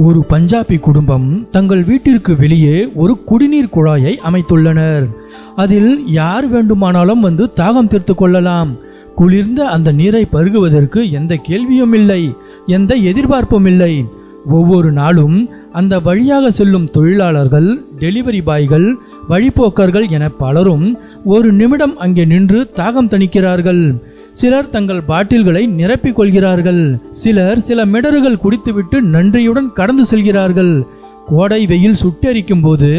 ஒரு பஞ்சாபி குடும்பம் தங்கள் வீட்டிற்கு வெளியே ஒரு குடிநீர் குழாயை அமைத்துள்ளனர். அதில் யார் வேண்டுமானாலும் வந்து தாகம் தீர்த்து கொள்ளலாம். குளிர்ந்த அந்த நீரை பருகுவதற்கு எந்த கேள்வியும் இல்லை, எந்த எதிர்பார்ப்பும் இல்லை. ஒவ்வொரு நாளும் அந்த வழியாக செல்லும் தொழிலாளர்கள், டெலிவரி பாய்கள், வழிபோக்கர்கள் என பலரும் ஒரு நிமிடம் அங்கே நின்று தாகம் தணிக்கிறார்கள். சிலர் தங்கள் பாட்டில்களை நிரப்பிக் கொள்கிறார்கள். சிலர் சில மிடறுகள் குடித்துவிட்டு நன்றியுடன் கடந்து செல்கிறார்கள். கோடை வெயில் சுட்டெரிக்கும் போது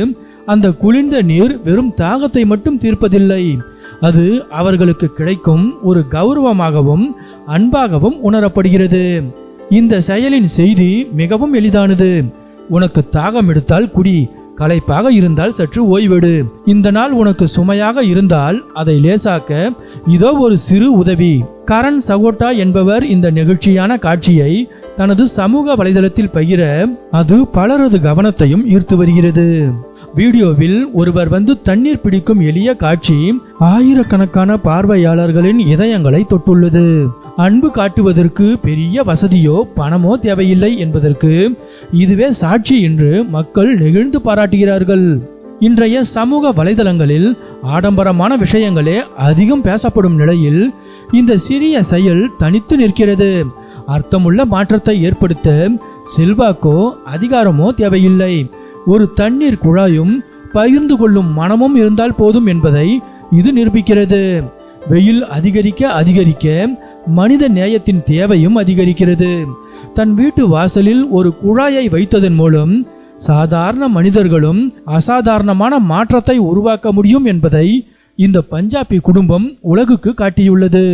அந்த குளிர்ந்த நீர் வெறும் தாகத்தை மட்டும் தீர்ப்பதில்லை, அது அவர்களுக்கு கிடைக்கும் ஒரு கௌரவமாகவும் அன்பாகவும் உணரப்படுகிறது. இந்த செயலின் செய்தி மிகவும் எளிதானது. உனக்கு தாகம் எடுத்தால் குடி, களைப்பாக இருந்தால் சற்று ஓய்வெடு. இந்த நாள் உனக்கு சுமையாக இருந்தால் அதை லேசாக்க இதோ ஒரு சிறு உதவி. கரண் சகோட்டா என்பவர் இந்த நெகிழ்ச்சியான காட்சியை தனது சமூக வலைதளத்தில் பகிர அது பலரது கவனத்தையும் ஈர்த்து வருகிறது. வீடியோவில் ஒருவர் வந்து தண்ணீர் பிடிக்கும் எளிய காட்சி ஆயிரக்கணக்கான பார்வையாளர்களின் இதயங்களை தொட்டுள்ளது. அன்பு காட்டுவதற்கு பெரிய வசதியோ பணமோ தேவையில்லை என்பதற்கு இதுவே சாட்சி என்று மக்கள் நெகிழ்ந்து பாராட்டுகிறார்கள். இன்றைய சமூக வலைதளங்களில் ஆடம்பரமான விஷயங்களே அதிகம் பேசப்படும் நிலையில் இந்த சிறிய செயல் தனித்து நிற்கிறது. அர்த்தமுள்ள மாற்றத்தை ஏற்படுத்த செல்வாக்கோ அதிகாரமோ தேவையில்லை. ஒரு தண்ணீர் குழாயும் பகிர்ந்து கொள்ளும் மனமும் இருந்தால் போதும் என்பதை இது நிரூபிக்கிறது. வெயில் அதிகரிக்க அதிகரிக்க மனித நேயத்தின் தேவையும் அதிகரிக்கிறது. தன் வீட்டு வாசலில் ஒரு குழாயை வைத்ததன் மூலம் சாதாரண மனிதர்களும் அசாதாரணமான மாற்றத்தை உருவாக்க முடியும் என்பதை இந்த பஞ்சாபி குடும்பம் உலகுக்கு காட்டியுள்ளது.